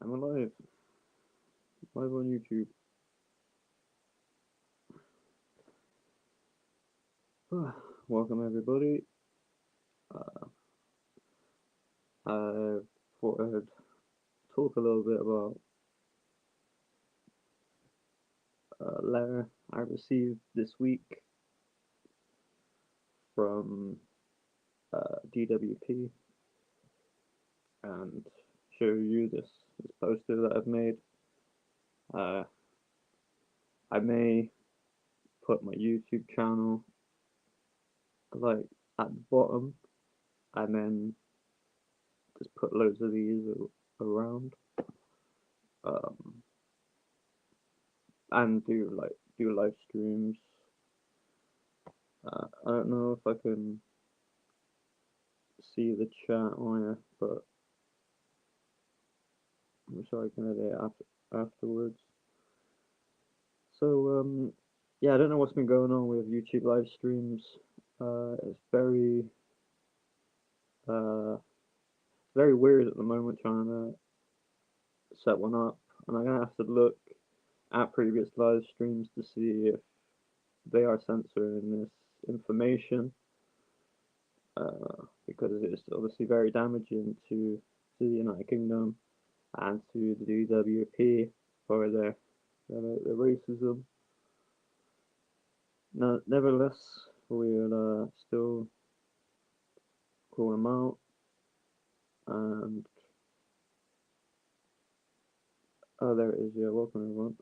I'm alive. Live on YouTube. Welcome everybody. Uh, I thought I'd talk a little bit about a letter I received this week from DWP and show you this poster that I've made. Uh, I may put my YouTube channel like at the bottom and then just put loads of these around. Um, and do live streams. I don't know if I can see the chat on here, but I'm sure I can edit it afterwards. So yeah, I don't know what's been going on with YouTube live streams. It's uh, very weird at the moment trying to set one up, and I'm gonna have to look at previous live streams to see if they are censoring this information, because it's obviously very damaging to the United Kingdom and to the DWP for their racism. No, nevertheless, we'll still call them out, and oh, there it is. Yeah, welcome everyone.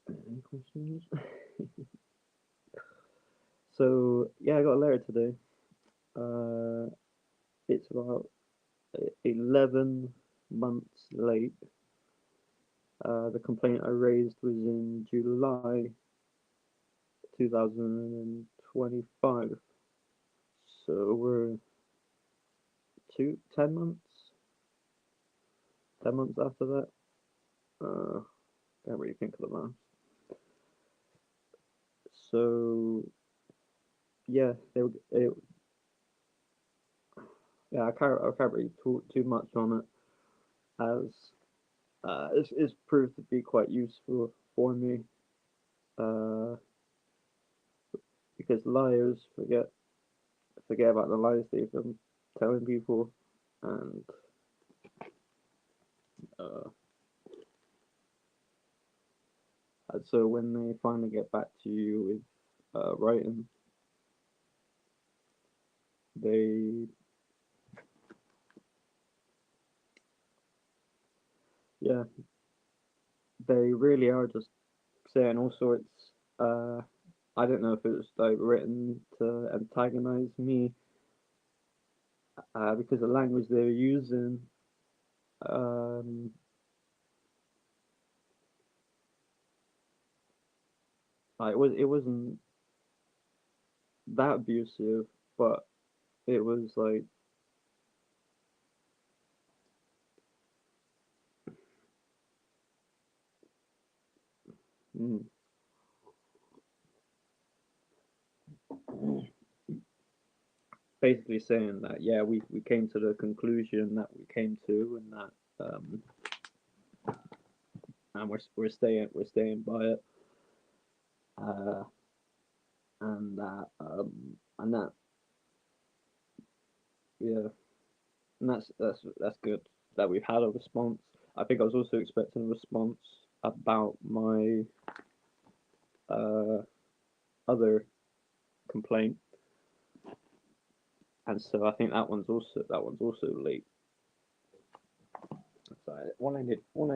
Any questions? So yeah, I got a letter today. It's about 11 months late. The complaint I raised was in July 2025. So we're 10 months, 10 months after that. Can't really think of the math. So yeah, yeah, I can't really talk too much on it as it's proved to be quite useful for me, uh, because liars forget about the lies they've been telling people, and uh, and so when they finally get back to you with writing, they yeah they really are just saying all sorts. Uh, I don't know if it was like written to antagonize me, because the language they were using, um, it wasn't that abusive, but it was like mm, basically saying that yeah we came to the conclusion that we came to, and that and we're staying by it, uh, and that yeah, and that's good that we've had a response. I think I was also expecting a response about my uh, other complaint, and so I think that one's also late. So all I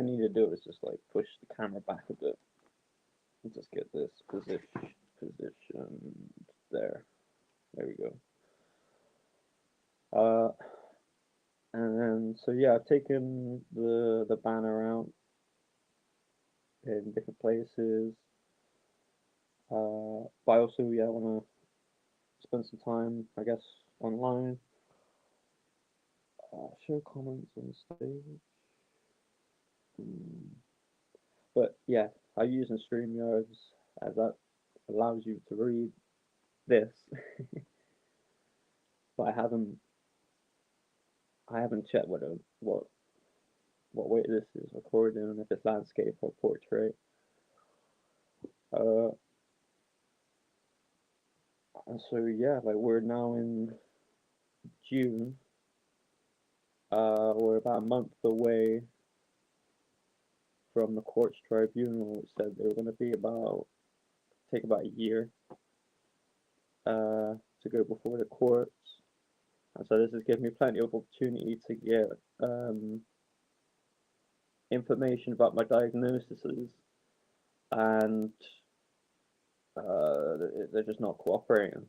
need to do is just like push the camera back a bit and just get this position there. There we go. Uh, and so yeah, I've taken the banner out in different places. But I also yeah want to spend some time, I guess, online. Show comments on stage. Hmm. But yeah, I use in StreamYards as that allows you to read this, but I haven't checked what way this is recorded and if it's landscape or portrait. Uh, so yeah, like we're now in June. We're about a month away from the courts tribunal, which said they were going to take about a year to go before the courts. And so this has given me plenty of opportunity to get information about my diagnoses, and they're just not cooperating.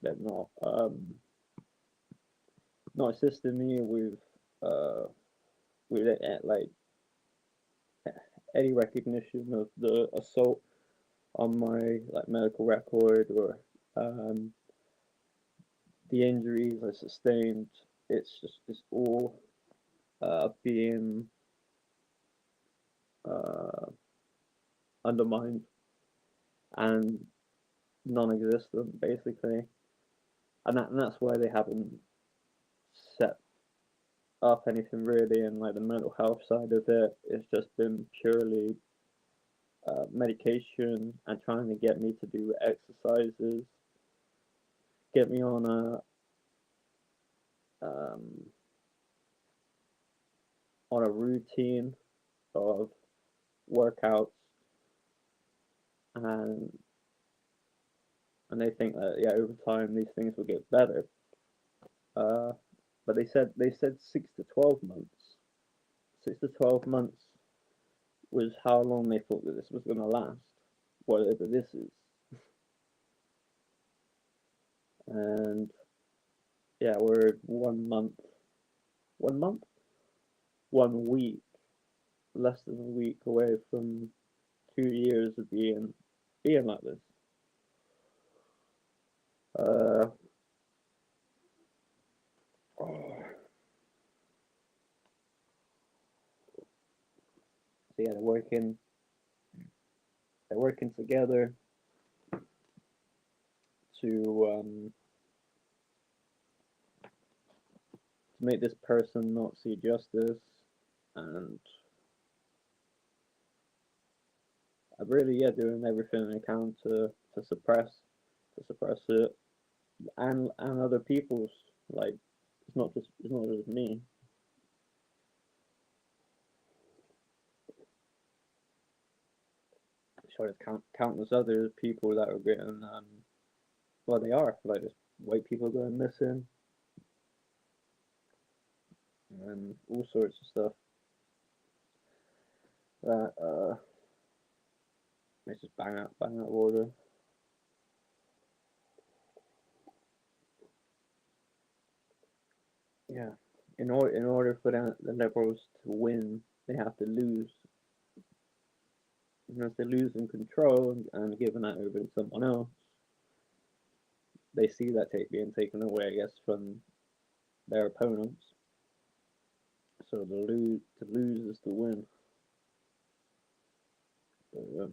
They're not assisting me with like any recognition of the assault on my like medical record, or the injuries I sustained. It's all being undermined and non-existent basically, and that's why they haven't set up anything really. And like the mental health side of it, it's just been purely medication and trying to get me to do exercises, get me um, on a routine of workouts, and they think that yeah, over time these things will get better. But they said 6 to 12 months. 6 to 12 months was how long they thought that this was going to last, whatever this is. And yeah, we're 1 month, 1 month, 1 week, less than a week away from 2 years of being like this. So yeah, they're working together to make this person not see justice, and I'm really doing everything I can to suppress it, and other people's, like it's not just me. Sure, there's countless other people that are getting well, they are like just white people going missing and all sorts of stuff that let's just bang out order. Yeah, in order for the liberals to win, they have to lose. And if they lose in control and giving that over to someone else, they see that being taken away, I guess, from their opponents. So to lose is to win. So, yeah.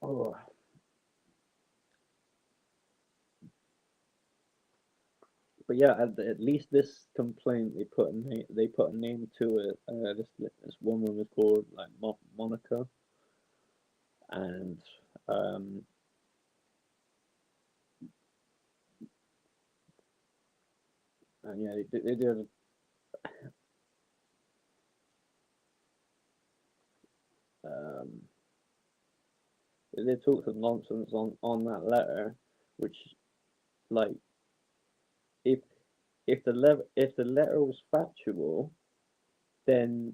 Oh. But yeah, at least this complaint they put a name to it. This woman was called like Monica, and um, yeah, they did um, they talked some nonsense on that letter, which like if if the letter was factual, then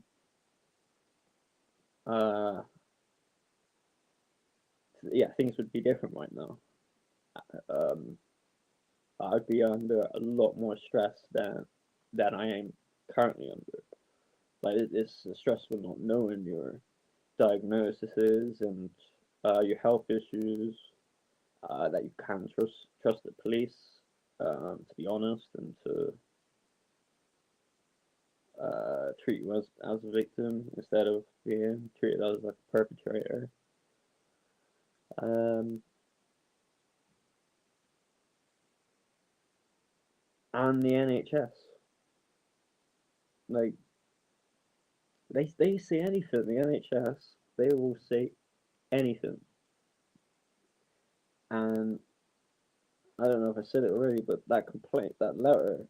uh yeah, things would be different right now. Um, I'd be under a lot more stress than I am currently under. Like it's stressful not knowing your diagnoses and your health issues. That you can trust the police, to be honest, and to treat you as a victim instead of being treated as like a perpetrator. Um, and the NHS. Like they say anything. The NHS, they will say anything. And I don't know if I said it already, but that complaint, that letter,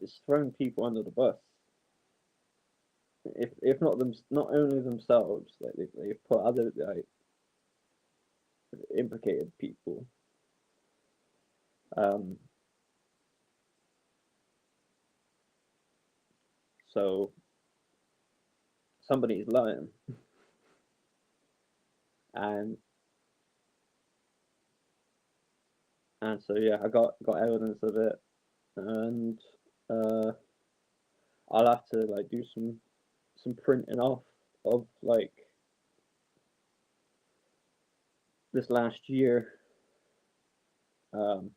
is throwing people under the bus. If not them, not only themselves, like they put other like implicated people. Um, so somebody's lying, and so yeah, I got evidence of it, and uh, I'll have to like do some printing off of like this last year. Um,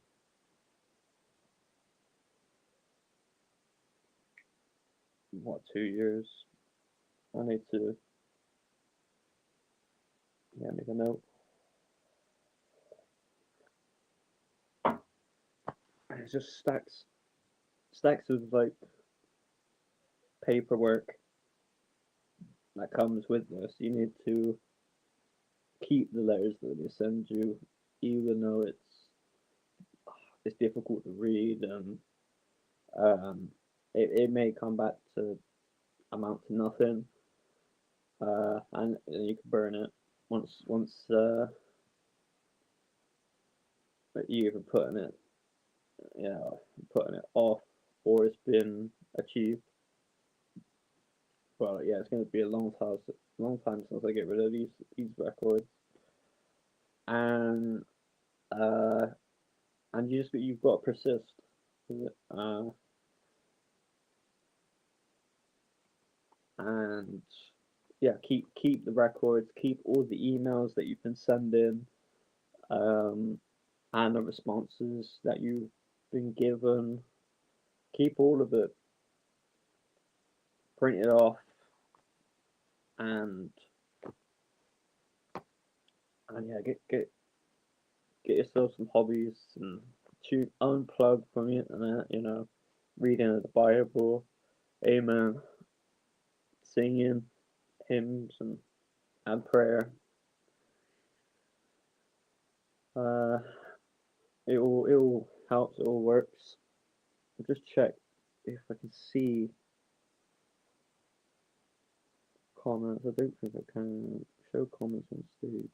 what 2 years? I need to make a note. It's just stacks of like paperwork that comes with this. You need to keep the letters that they send you, even though it's difficult to read, and um, it may come back to amount to nothing, and you can burn it once you either putting it off, or it's been achieved. Well, yeah, it's going to be a long time since I get rid of these records, and uh, you've got to persist. And yeah, keep the records, keep all the emails that you've been sending, um, and the responses that you've been given. Keep all of it, print it off, and yeah, get yourself some hobbies and unplug from the internet. Reading the Bible, amen, singing hymns and prayer. Uh, it all helps. It all works. I'll just check if I can see comments. I don't think I can show comments on stage.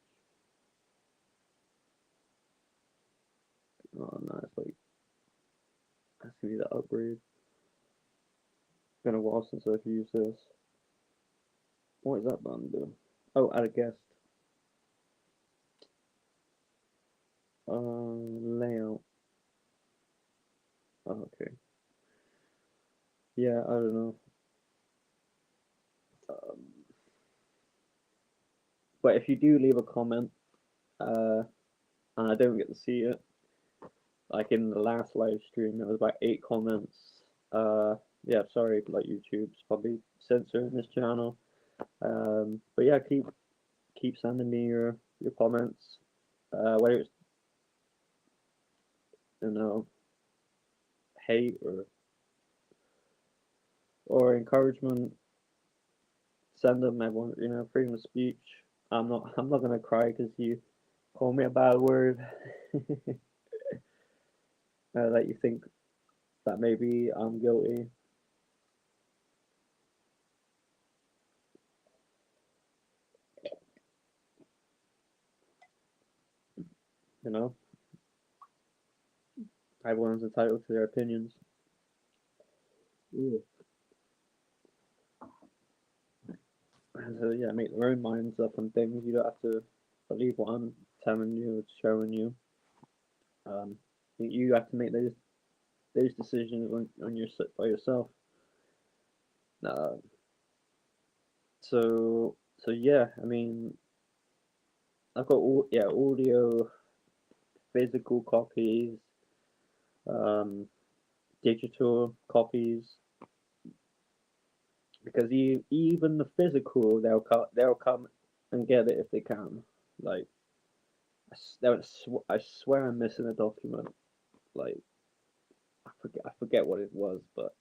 Oh no, it's like asking me to upgrade. It's been a while since I've used this. What is that button do? Oh, add a guest. Layout. Oh, okay. Yeah, I don't know. Um, but if you do leave a comment, and I don't get to see it, like in the last live stream, there was about 8 comments. Yeah, sorry, like YouTube's probably censoring this channel. But yeah, keep sending me your comments, whether it's hate or encouragement. Send them. Everyone, freedom of speech. I'm not gonna cry because you call me a bad word. That you think that maybe I'm guilty. You know, everyone's entitled to their opinions. Ooh. And so yeah, make their own minds up on things. You don't have to believe what I'm telling you or showing you. You have to make those decisions on your by yourself. Uh, so yeah, I mean, I've got audio, physical copies, um, digital copies, because even the physical, they'll come and get it if they can. Like I swear I'm missing a document. Like I forget what it was, but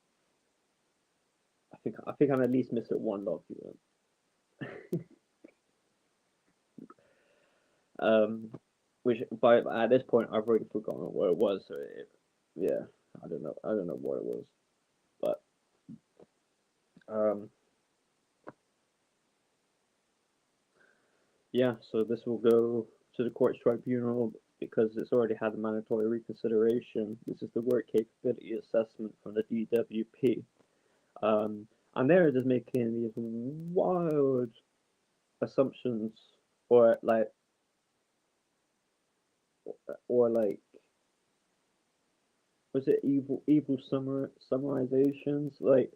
I think I'm at least missing one document. Um, which by at this point I've already forgotten what it was. So yeah, I don't know what it was, but um, yeah. So this will go to the courts tribunal because it's already had a mandatory reconsideration. This is the work capability assessment from the DWP. Um, and they're just making these wild assumptions, or like, or like, was it evil summarizations? Like,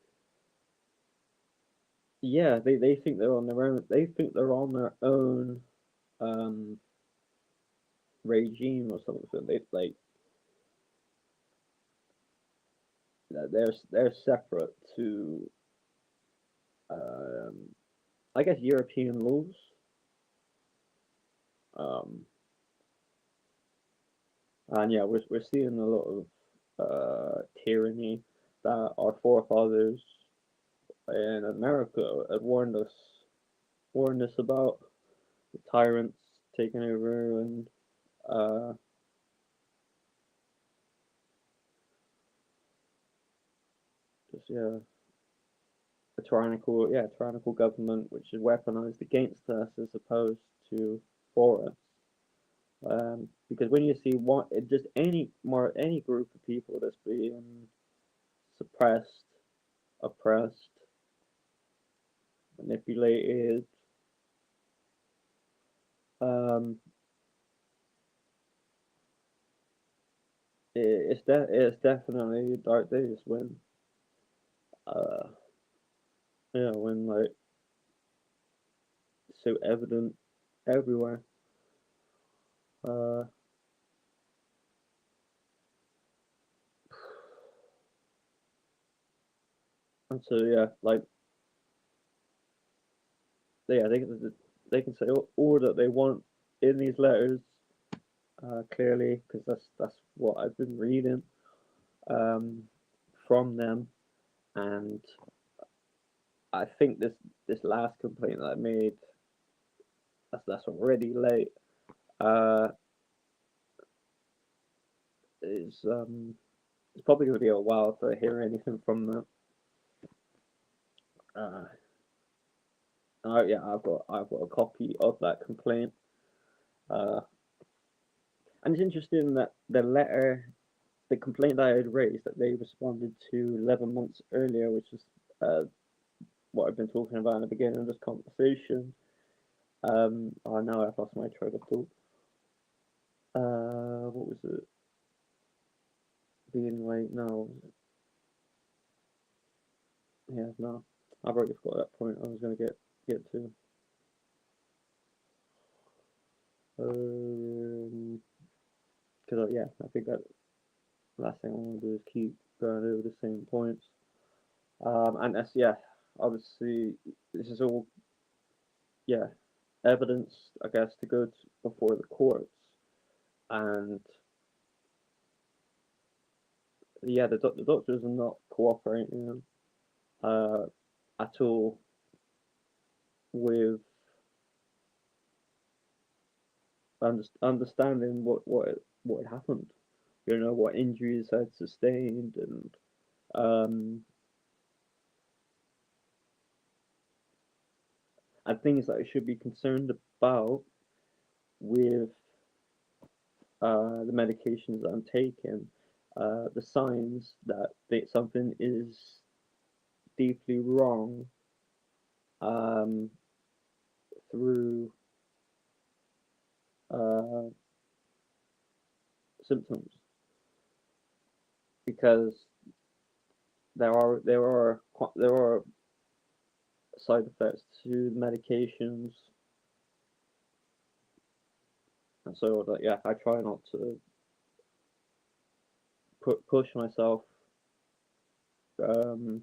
yeah, they think they're on their own. They think they're on their own um regime or something. They like they're separate to um I guess European laws. Um, and yeah, we're seeing a lot of tyranny that our forefathers in America had warned us about the tyrants taking over and uh, just yeah, tyrannical government which is weaponized against us as opposed to for us. Because when you see just any group of people that's being suppressed, oppressed, manipulated, um, it's definitely dark days when uh when like so evident everywhere. Uh, and so yeah, like yeah, they can say all that they want in these letters, clearly, because that's what I've been reading um, from them, and I think this last complaint that I made, that's already late, uh, is it's probably going to be a while to hear anything from them. Uh, yeah, I've got a copy of that complaint. Uh, and it's interesting that the complaint that I had raised, that they responded to 11 months earlier, which is uh, what I've been talking about in the beginning of this conversation. Oh, now I've lost my train of thought. What was it? Being late? No. Yeah, no. I've already forgot that point I was going to get to. Because yeah, I think that last thing I want to do is keep going over the same points. And that's yeah, obviously this is all yeah evidence, I guess, to go before the courts, and yeah, the doctors are not cooperating uh, at all with understanding what had happened. You know what injuries had sustained, and things that I should be concerned about with the medications that I'm taking, the signs that something is deeply wrong um, through uh, symptoms, because there are side effects to the medications, and so like, yeah, I try not to push myself um,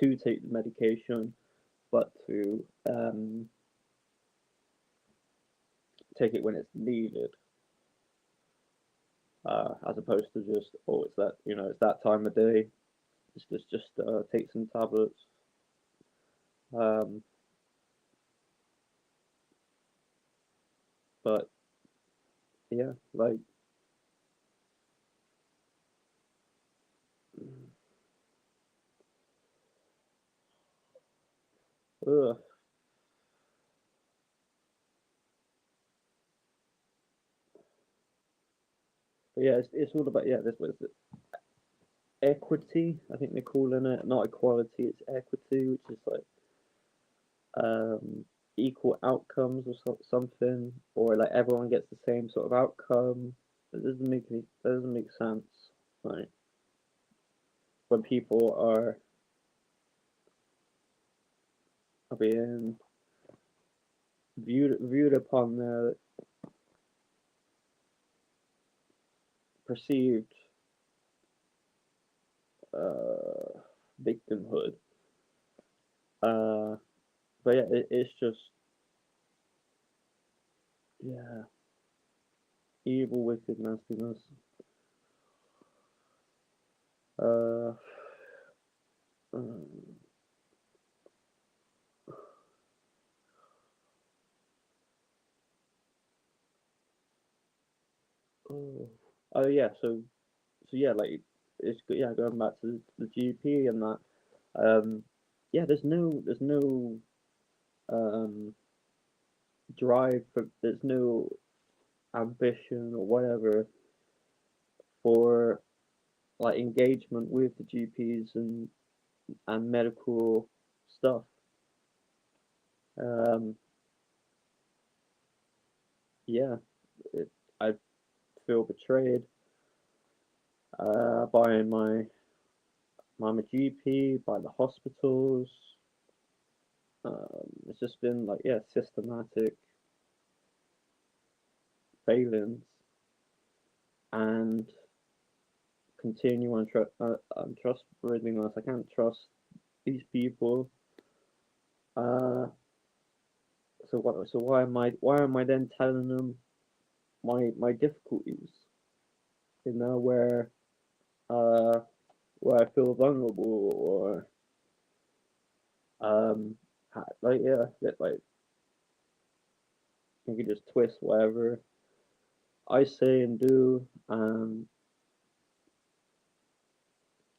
to take the medication, but to take it when it's needed. as opposed to just, oh, it's that, it's that time of day. Just take some tablets. Um, but yeah, like, ugh. But yeah, it's all about, yeah, this was it. Equity. I think they're calling it, not equality. It's equity, which is like um equal outcomes or something, or like everyone gets the same sort of outcome. That doesn't make sense. Like when people are being viewed upon their perceived uh victimhood. Uh, but yeah, it's just, yeah, evil, wicked, nastiness. Uh, um, oh, oh yeah, so yeah, like it's good. Yeah, going back to the GP and that. Yeah, there's no um drive for, there's no ambition or whatever for like engagement with the GPs and medical stuff. Um, yeah, it, I feel betrayed by my GP, by the hospitals. It's just been like, yeah, systematic failings and continue untrustworthiness. I can't trust these people. Uh, so why am I then telling them my difficulties? Where uh where I feel vulnerable or like, yeah, that like you can just twist whatever I say and do, and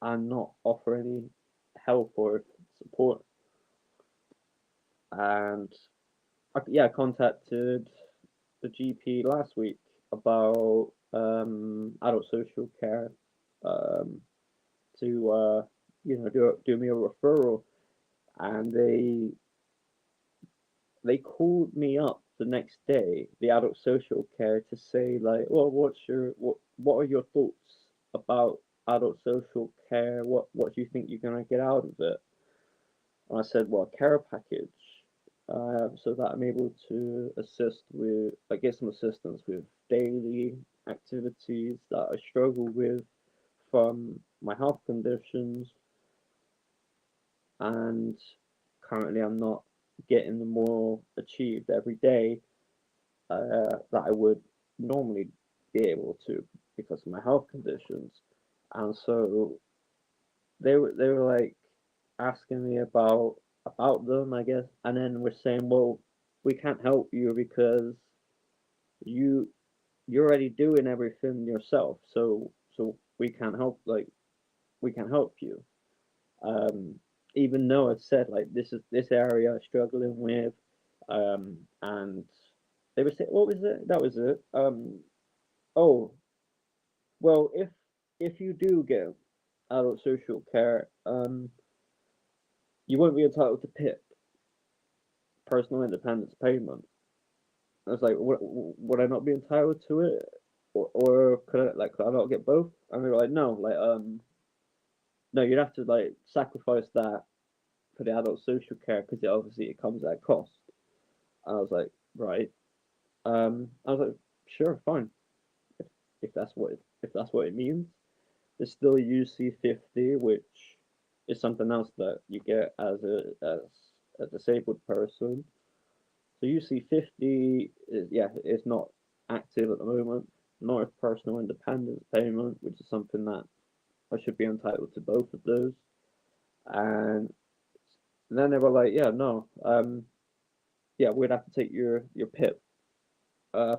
not offer any help or support. And yeah, I contacted the GP last week about adult social care, um, to do me a referral, and they called me up the next day, the adult social care, to say like, well, what are your thoughts about adult social care? What do you think you're gonna get out of it? And I said, well, a care package, so that I'm able to assist with, I get some assistance with daily activities that I struggle with from my health conditions, and currently I'm not getting the more achieved every day that I would normally be able to because of my health conditions. And so they were like asking me about them, I guess, and then we're saying, well, we can't help you because you you're already doing everything yourself, so we can't help you. Um, Even though I said like this area I'm struggling with, and they were saying, what was it? That was it. Oh, well, if you do get adult social care, you won't be entitled to PIP, personal independence payment. I was like, would I not be entitled to it, or could I not get both? And they were like, no, like no, you'd have to like sacrifice that for the adult social care because it comes at a cost. And I was like, right. I was like, sure, fine, if that's what it means. There's still UC50, which is something else that you get as a disabled person. So UC50 is, yeah, it's not active at the moment, North Personal Independence Payment, which is something that I should be entitled to both of those. And then they were like, yeah, no, yeah, we'd have to take your PIP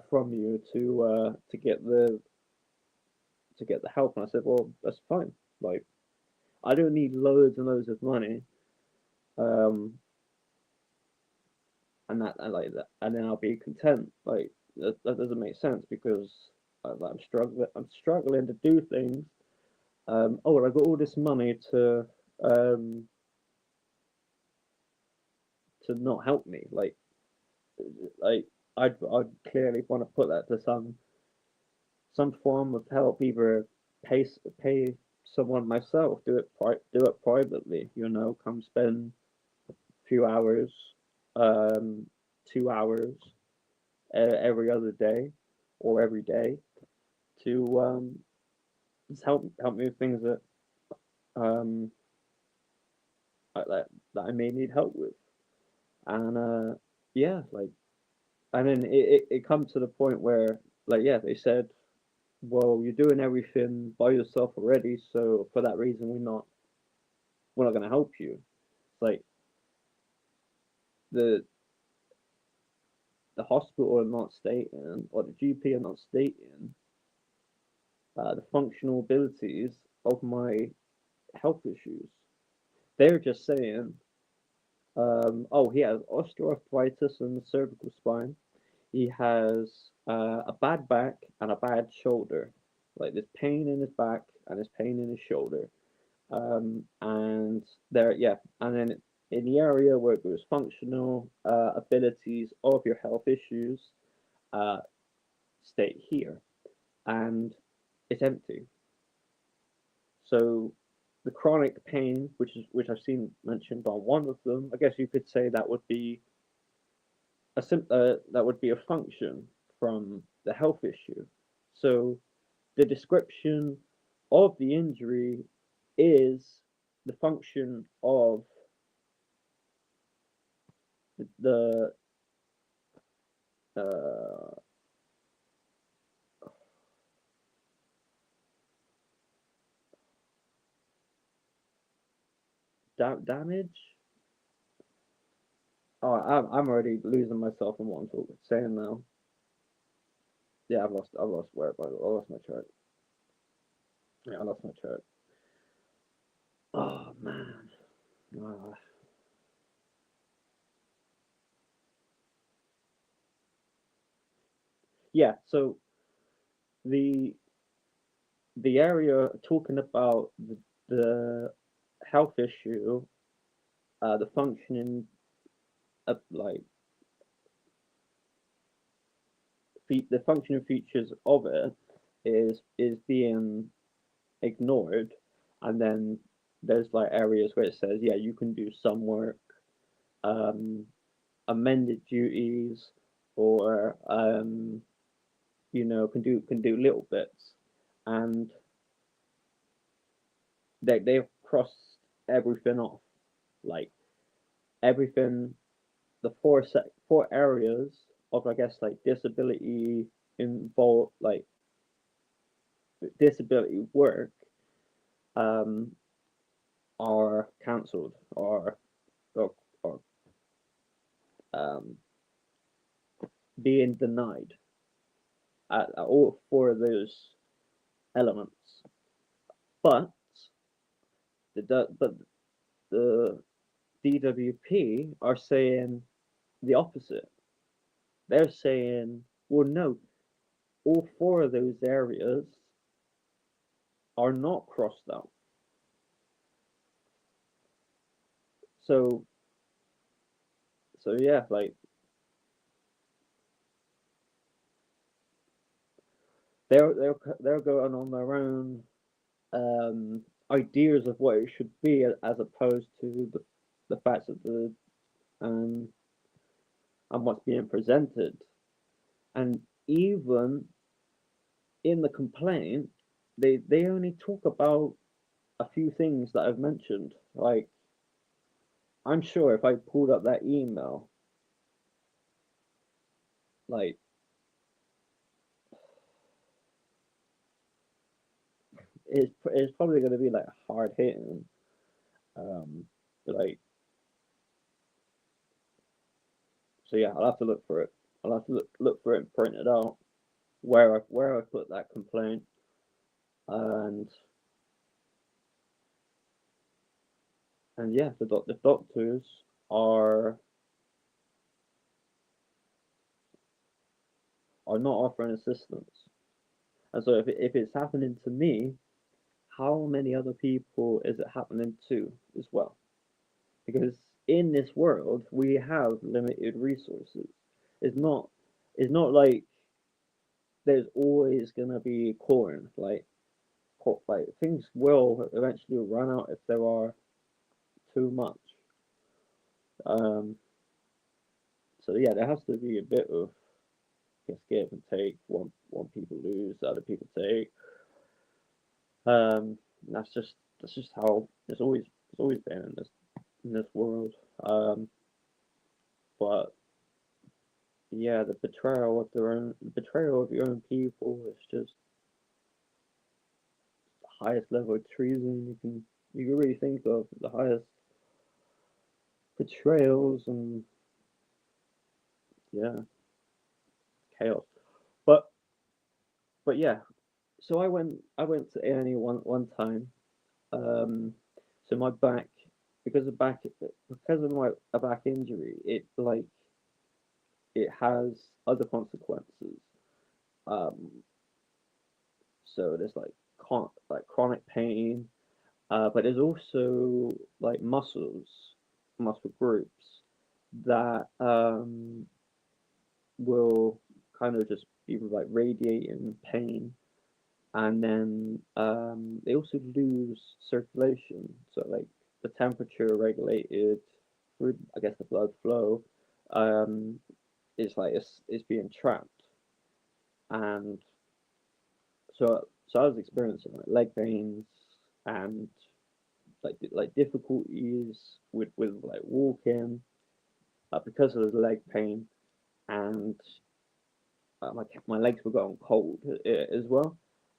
from you to get the help. And I said, well, that's fine. Like, I don't need loads and loads of money. Um, and that and like that, and then I'll be content. Like that doesn't make sense because I'm struggling. I'm struggling to do things. Oh, well, I got all this money um to not help me. Like I'd clearly want to put that to some form of help, either pay someone myself, do it privately. Come spend a few hours, um, 2 hours every other day or every day to just help me with things um that that I may need help with. And yeah, like, and then it comes to the point where, like, yeah, they said, well, you're doing everything by yourself already, so for that reason we're not going to help you. It's like the the hospital are not stating, or the GP are not stating the functional abilities of my health issues. They're just saying, oh, he has osteoarthritis in the cervical spine. He has a bad back and a bad shoulder. Like, there's pain in his back and there's pain in his shoulder. And there, yeah, and then in the area where it goes functional abilities of your health issues, uh, state here, and it's empty. So the chronic pain, which I've seen mentioned on one of them, I guess you could say that would be that would be a function from the health issue. So the description of the injury is the function of the uh, damage. Oh, I'm already losing myself in what I'm saying now. Yeah, I've lost where I lost my track. Yeah, I lost my track. Oh man. Uh, yeah, so the the area talking about the health issue, the functioning of, like, the functioning features of it is being ignored, and then there's like areas where it says, yeah, you can do some work, um, amended duties, or can do little bits, and they've crossed everything off, like everything, the four areas of, I guess, like disability involved, like disability work, um, are cancelled, or um, being denied at all four of those elements. But the DWP are saying the opposite. They're saying, well, no, all four of those areas are not crossed out. So yeah, like, they're going on their own ideas of what it should be, as opposed to the facts of the um and what's being presented. And even in the complaint, they only talk about a few things that I've mentioned. Like, I'm sure if I pulled up that email, like, it's probably going to be like hard hitting. Um, like so yeah, I'll have to look for it. I'll have to look for it and print it out where I put that complaint, and yeah, the doctors are not offering assistance. And so if it's happening to me, how many other people is it happening to as well? Because in this world we have limited resources. It's not it's not like there's always gonna be corn. Like things will eventually run out if there are too much. Um, so yeah, there has to be a bit of, I guess, give and take. One people lose, other people take. That's just how it's always been in this world. Um, but yeah, the betrayal of your own people is just the highest level of treason you can really think of. The highest betrayals and yeah, chaos. But yeah, so I went to A&E one time. Um, so my back because of my a back injury, it has other consequences. Um, so there's like chronic pain, but there's also like muscle groups that will kind of just be like radiating pain, and then they also lose circulation. So like the temperature regulated through, I guess, the blood flow, um, is like it's being trapped, and so I was experiencing like leg pains and like difficulties with like walking, because of the leg pain, and my legs were going cold as well,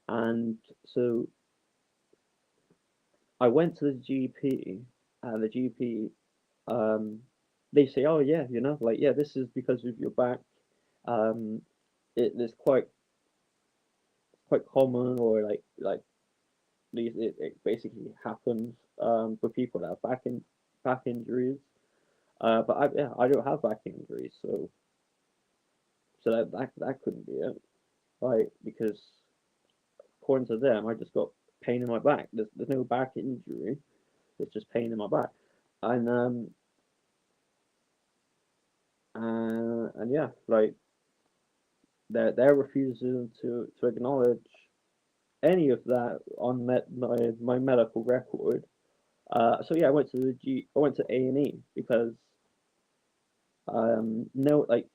and so I went to the GP, and the GP, um, they say, oh yeah, like yeah, this is because of your back. Um, it's quite common, or like these it basically happens for people that have back injuries. But I don't have back injuries, so that couldn't be it, right? Because according to them, I just got pain in my back. There's no back injury. It's just pain in my back, and and yeah, like they're refusing to acknowledge any of that on my medical record. So yeah, I went to A&E because no, like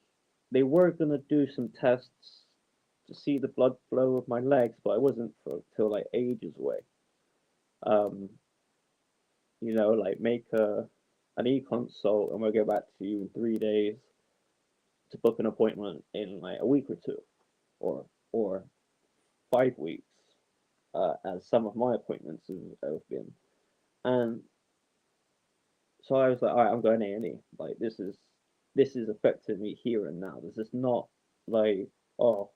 they were gonna do some tests to see the blood flow of my legs, but I wasn't for till like ages away. Um, like make an e-consult and we'll go back to you in 3 days to book an appointment in like a week or two, or 5 weeks, as some of my appointments have been. And so I was like, all right, I'm going A&E. Like this is affecting me here and now. This is not like, oh,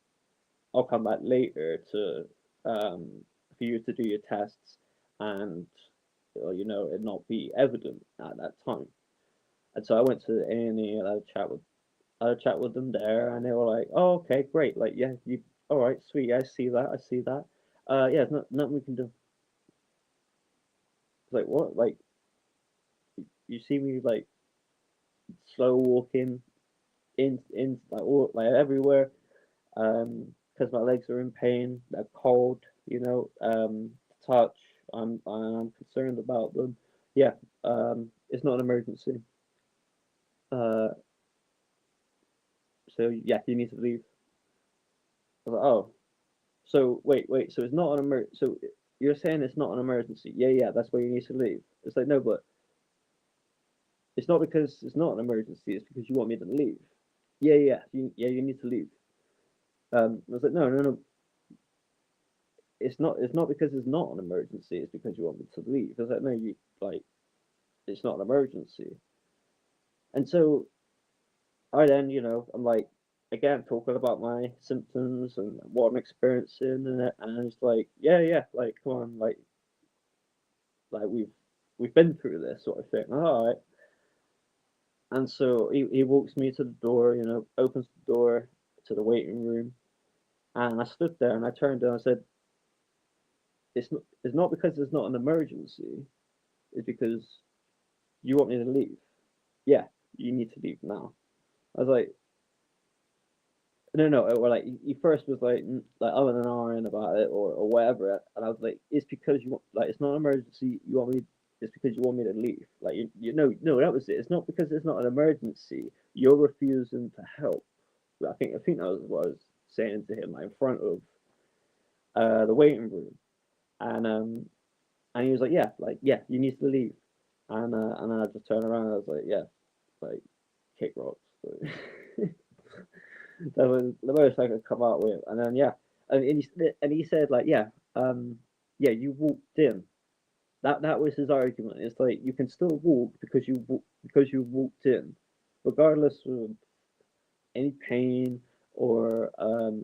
I'll come back later to um for you to do your tests, and it not be evident at that time. And so I went to A&E and I had a chat with them there, and they were like, oh, okay, great. Like, yeah, you all right, sweet. Yeah, I see that. I see that. Yeah, nothing we can do. Like what? Like you see me like slow walking in like all like everywhere, because my legs are in pain, they're cold, touch. I'm concerned about them. Yeah, it's not an emergency. Uh, so yeah, you need to leave. I was like, oh, so wait, so it's not an so you're saying it's not an emergency? Yeah, yeah, that's why you need to leave. It's like no, but it's not because it's not an emergency. It's because you want me to leave. Yeah, yeah, you need to leave. I was like, no, no, no. it's not because it's not an emergency. It's because you want me to leave. It's like no, you like it's not an emergency. And so I then I'm like again talking about my symptoms and what I'm experiencing and it's like yeah like come on like we've been through this sort of thing. All right. And so he walks me to the door, opens the door to the waiting room, and I stood there and I turned and I said, it's not because it's not an emergency. It's because you want me to leave. Yeah, you need to leave now. I was like, no, or like he first was like oh and an about it or whatever, and I was like, it's because you want like it's not an emergency. You want me. It's because you want me to leave. Like you know no that was it. It's not because it's not an emergency. You're refusing to help. I think that was what I was saying to him like in front of the waiting room, and he was like yeah you need to leave, and then I just turned around and I was like yeah like kick rocks. So that was the most I could come out with. And then yeah, and he said like um, yeah, you walked in. That was his argument. It's like you can still walk because you walked in, regardless of any pain or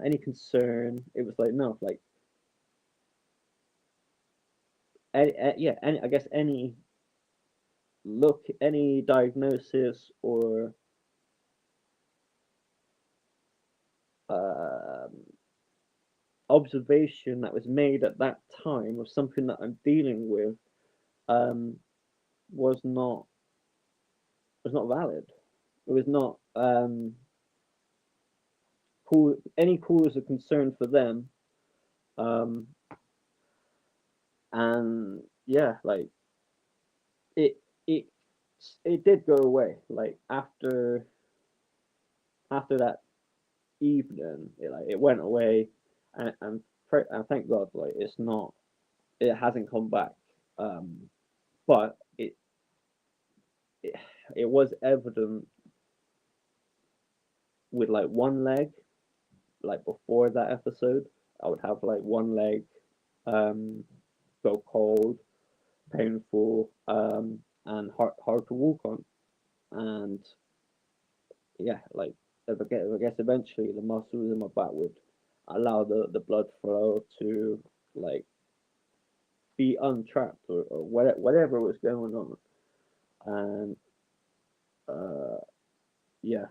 any concern. It was like no, like yeah, any I guess any diagnosis or um observation that was made at that time of something that I'm dealing with um, was not valid. It was not any cause of concern for them. Um, and yeah, like it it it did go away. Like after that evening, it went away, and thank God, like it hasn't come back. Um, but it it was evident with like one leg, like before that episode, I would have like one leg um, go cold, painful, and hard to walk on. And yeah, like I guess eventually the muscles in my back would allow the blood flow to like be untrapped or whatever was going on. And uh, yeah,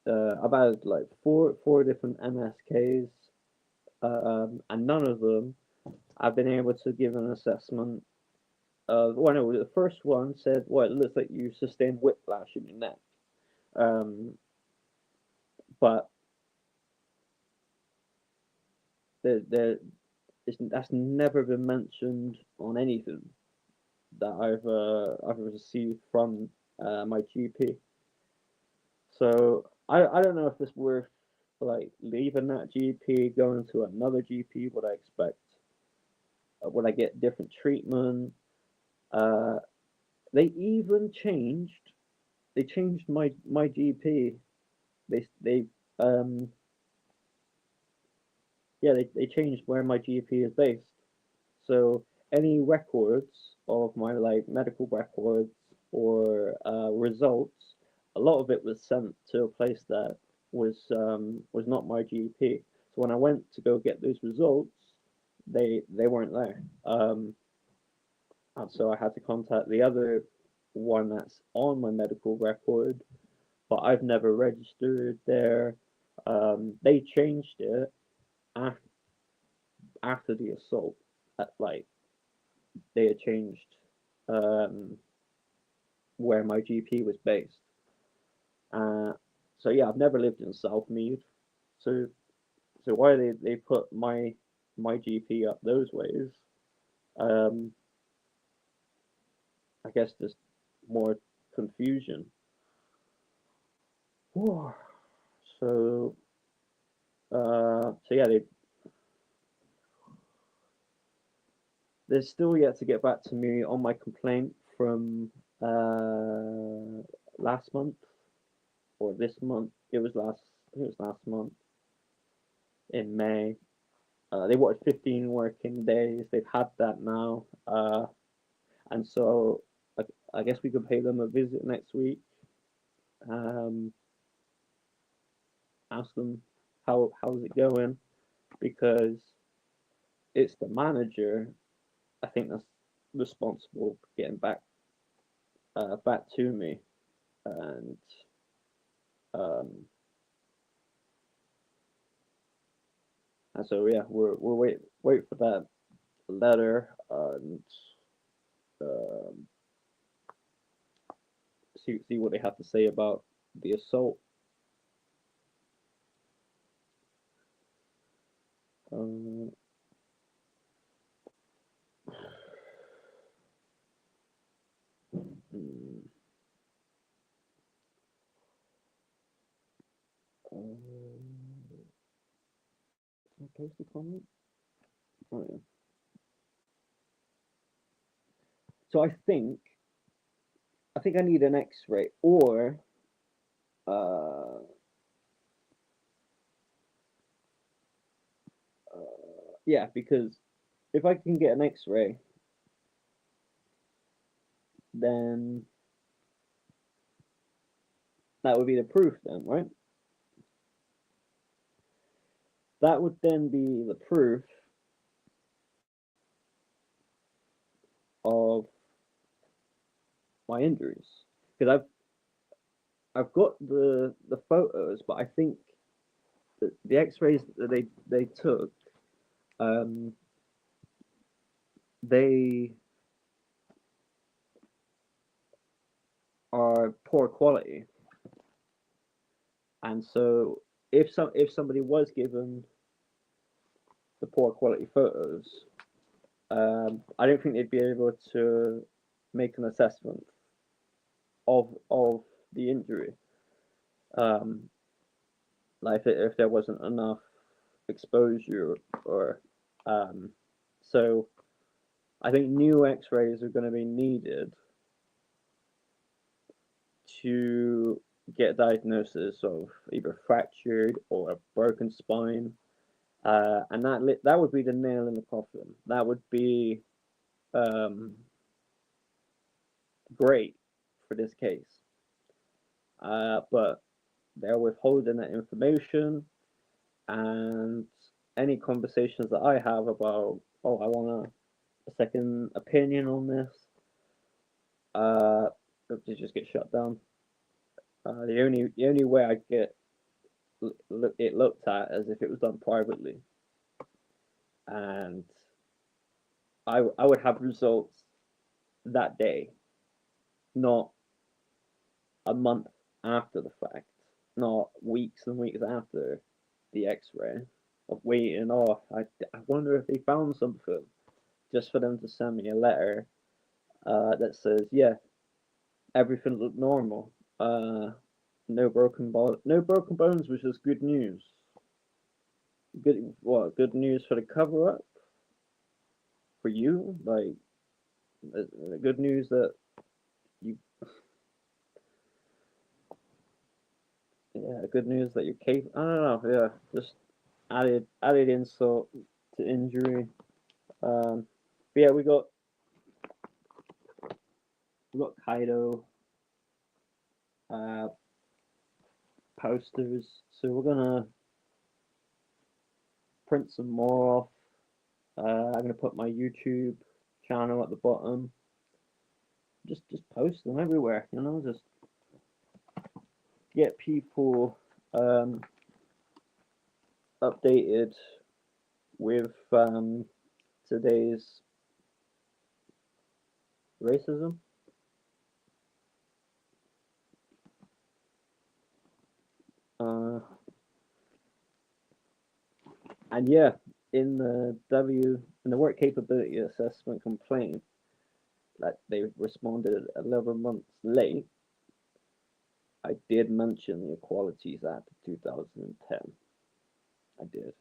I've had like four different MSKs, and none of them I've been able to give an assessment. Well, no, the first one said, well, it looks like you sustained whiplash in your neck. Um, but there, that's never been mentioned on anything that I've received from my GP. So I don't know if it's worth like leaving that GP, going to another GP. Would I expect? Would I get different treatment? Uh, they even changed. They changed my GP. They um yeah they changed where my GP is based. So any records of my like medical records or results, a lot of it was sent to a place that was not my GP. So when I went to go get those results, they weren't there. And so I had to contact the other one that's on my medical record, but I've never registered there. They changed it after the assault. Like they had changed um, where my GP was based. Uh, so yeah, I've never lived in Southmead. So why they put my GP up those ways? Um, I guess just more confusion. So so yeah, they're still yet to get back to me on my complaint from last month or this month. It was last. I think it was last month. in May. They wanted 15 working days. They've had that now, and so I guess we could pay them a visit next week. Um, Ask them how's it going, because it's the manager, I think, that's responsible for getting back to me, and um, and so yeah, we're wait for that letter, and um, see what they have to say about the assault. Um, hmm, can I post a comment? Oh yeah. So I think I need an X-ray, or uh, yeah, because if I can get an X-ray, then that would be the proof, then, right? That would then be the proof of my injuries, because I've got the photos, but I think the X-rays that they took, um, they are poor quality, and so if somebody was given the poor quality photos, I don't think they'd be able to make an assessment of the injury. Um, like if there wasn't enough exposure, or um, so I think new X-rays are going to be needed to get a diagnosis of either fractured or a broken spine, and that would be the nail in the coffin. That would be um, great for this case, but they're withholding that information, and any conversations that I have about, oh, I want a second opinion on this, uh, they just get shut down. The only way I get it looked at as if it was done privately, and I would have results that day, not a month after the fact, not weeks and weeks after the X-ray, of waiting. Oh, I wonder if they found something, just for them to send me a letter that says, yeah, everything looked normal. No broken bones, which is good news. Good, what? Good news for the cover up for you? Like, good news that you, yeah, good news that you're capable. I don't know. Yeah, just added insult to injury. But yeah, we got Kaido uh, posters, so we're gonna print some more off. I'm gonna put my YouTube channel at the bottom. Just post them everywhere, just get people updated with today's racism. Uh, and yeah, in the work capability assessment complaint that they responded 11 months late, I did mention the Equalities Act of 2010. I did.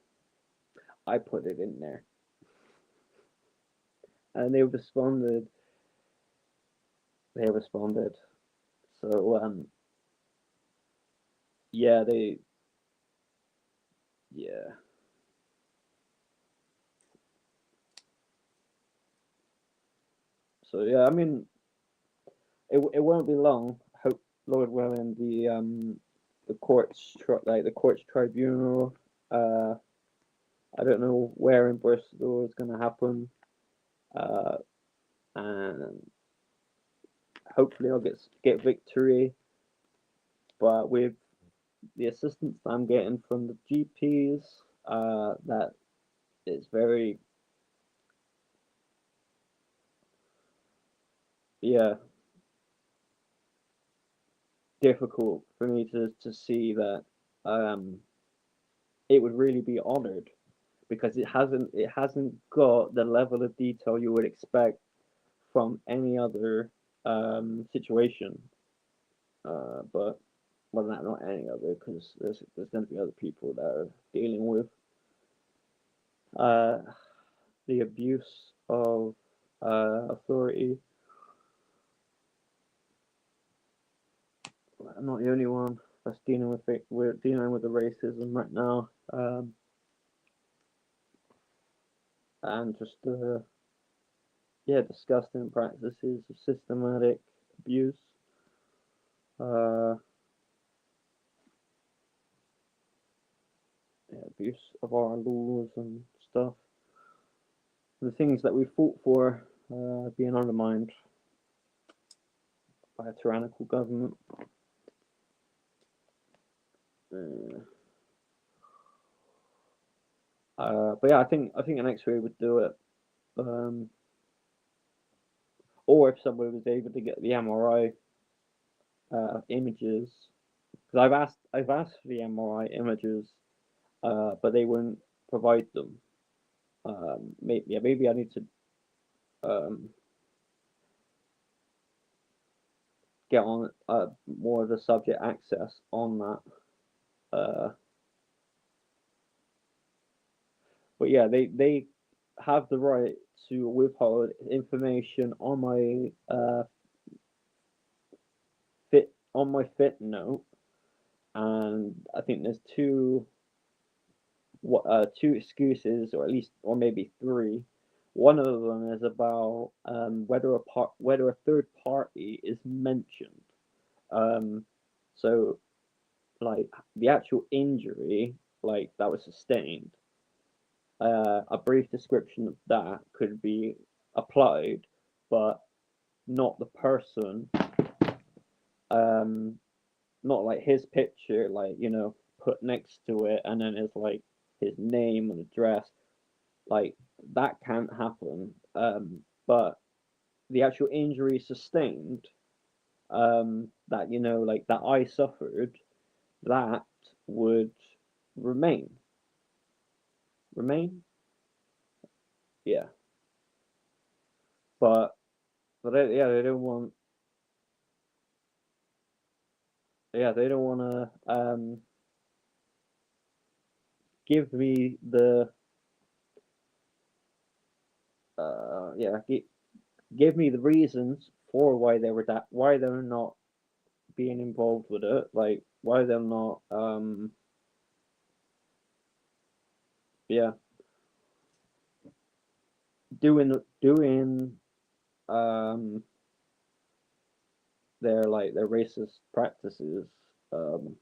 I put it in there, and they responded. They responded. So yeah, yeah. So yeah, I mean, it won't be long. Hope Lord willing, the the courts tribunal. Uh, I don't know where in Bristol it's gonna happen. Uh, and hopefully I'll get victory. But with the assistance I'm getting from the GPs, that is very, yeah, difficult for me to see that um, it would really be honored, because it hasn't got the level of detail you would expect from any other situation. But well, not any other, because there's going to be other people that are dealing with uh, the abuse of authority. I'm not the only one that's dealing with it. We're dealing with the racism right now, and just yeah, disgusting practices of systematic abuse, uh, yeah, abuse of our laws and stuff. The things that we fought for being undermined by a tyrannical government. Uh, but yeah, I think an X-ray would do it. Um, or if somebody was able to get the MRI images, because I've asked for the MRI images, but they wouldn't provide them. Maybe I need to um, get on more of the subject access on that. Uh, but yeah, they have the right to withhold information on my fit note, and I think there's two excuses, or at least, or maybe three. One of them is about whether a third party is mentioned. Um, so like the actual injury, like that was sustained, a brief description of that could be applied, but not the person, um, not like his picture, like put next to it, and then it's like his name and address, like that can't happen. But the actual injury sustained, that like that I suffered, that would remain. Remain, yeah. But yeah, they don't want. Yeah, they don't want to give me the yeah give me the reasons for why they're not being involved with it, like why they're not yeah doing um their racist practices. um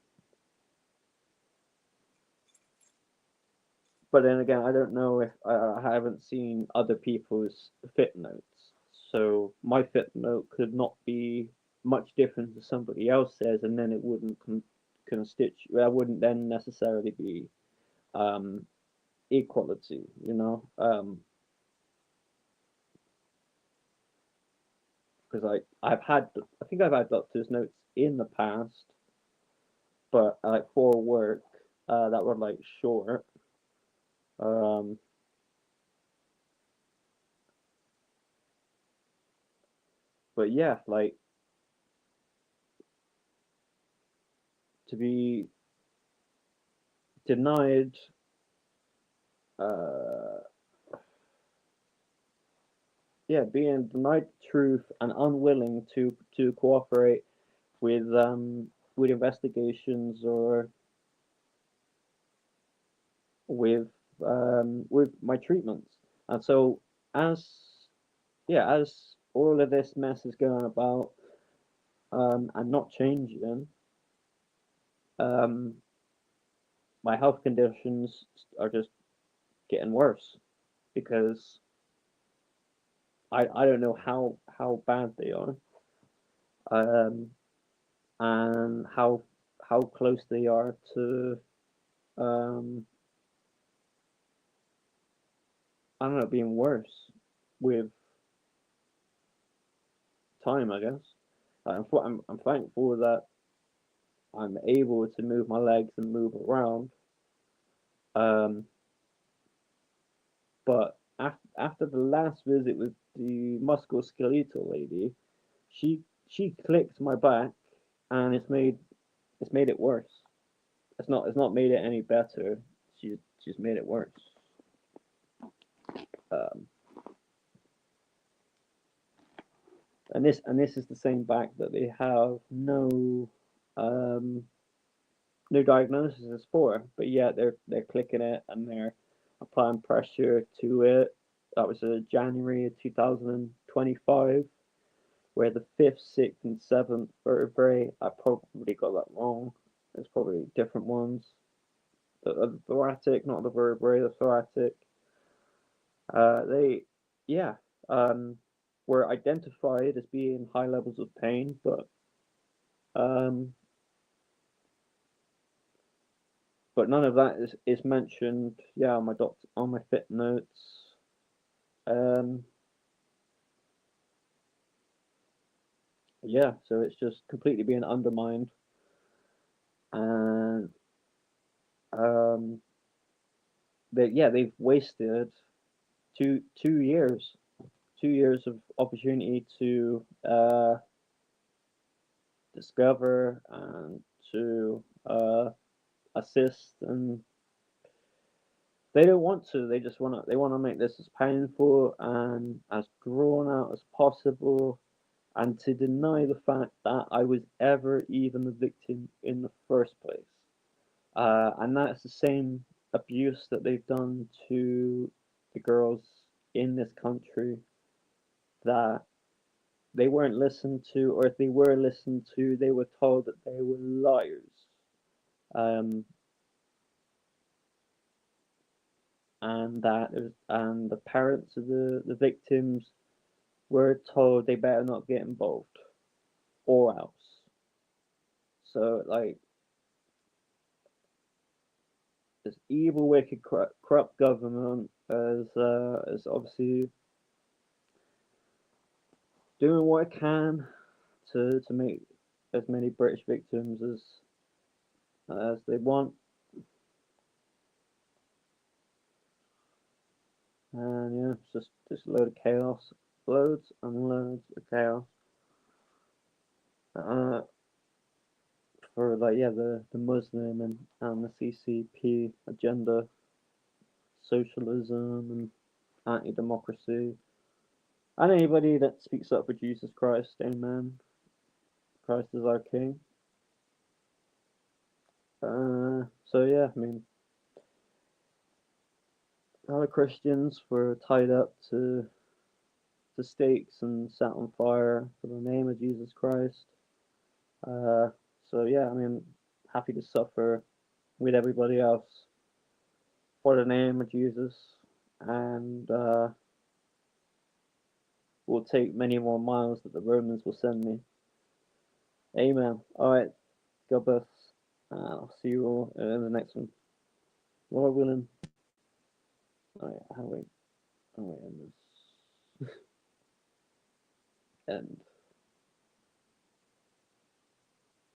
but then again, I don't know if I haven't seen other people's fit notes, so my fit note could not be much different to somebody else's, and then it wouldn't constitute. That wouldn't then necessarily be um, equality, because I think I've had doctor's notes in the past, but like for work, that were like short. Um, but yeah, like to be denied, uh, yeah, being denied truth and unwilling to cooperate with investigations, or with my treatments. And so as yeah, as all of this mess is going about, and not changing, um, my health conditions are just getting worse because I don't know how bad they are, um, and how close they are to, um, I don't know, being worse with time, I guess. I'm thankful that I'm able to move my legs and move around. Um, but after the last visit with the musculoskeletal lady, she clicked my back, and it's made it worse. It's not made it any better. She's made it worse. Um, and this is the same back that they have um, no diagnosis for, but yet they're clicking it and they're applying pressure to it. That was January of 2025, where the fifth, sixth, and seventh vertebrae, I probably got that wrong. There's probably different ones. The thoracic, not the vertebrae, the thoracic. They, yeah, um, were identified as being high levels of pain, um, but none of that is mentioned. Yeah, on my doctor on my fit notes. Um, yeah, so it's just completely being undermined, and um, they've wasted two years, 2 years of opportunity to discover and to assist, and they don't want to. They want to make this as painful and as drawn out as possible, and to deny the fact that I was ever even a victim in the first place. And that's the same abuse that they've done to the girls in this country, that they weren't listened to, or if they were listened to, they were told that they were liars. Um, and the parents of the victims were told they better not get involved or else. So like this evil, wicked, corrupt government is obviously doing what it can to make as many British victims as they want, and yeah, it's just a load of chaos, loads and loads of chaos. Uh, for like yeah, the Muslim and the CCP agenda, socialism and anti-democracy, and anybody that speaks up for Jesus Christ, amen. Christ is our King. So yeah, I mean, a lot of Christians were tied up to stakes and set on fire for the name of Jesus Christ. Uh, so yeah, I mean, happy to suffer with everybody else for the name of Jesus, and will take many more miles that the Romans will send me. Amen. All right, God bless. I'll see you all in the next one. Lord willing. All right, how do we end this? End.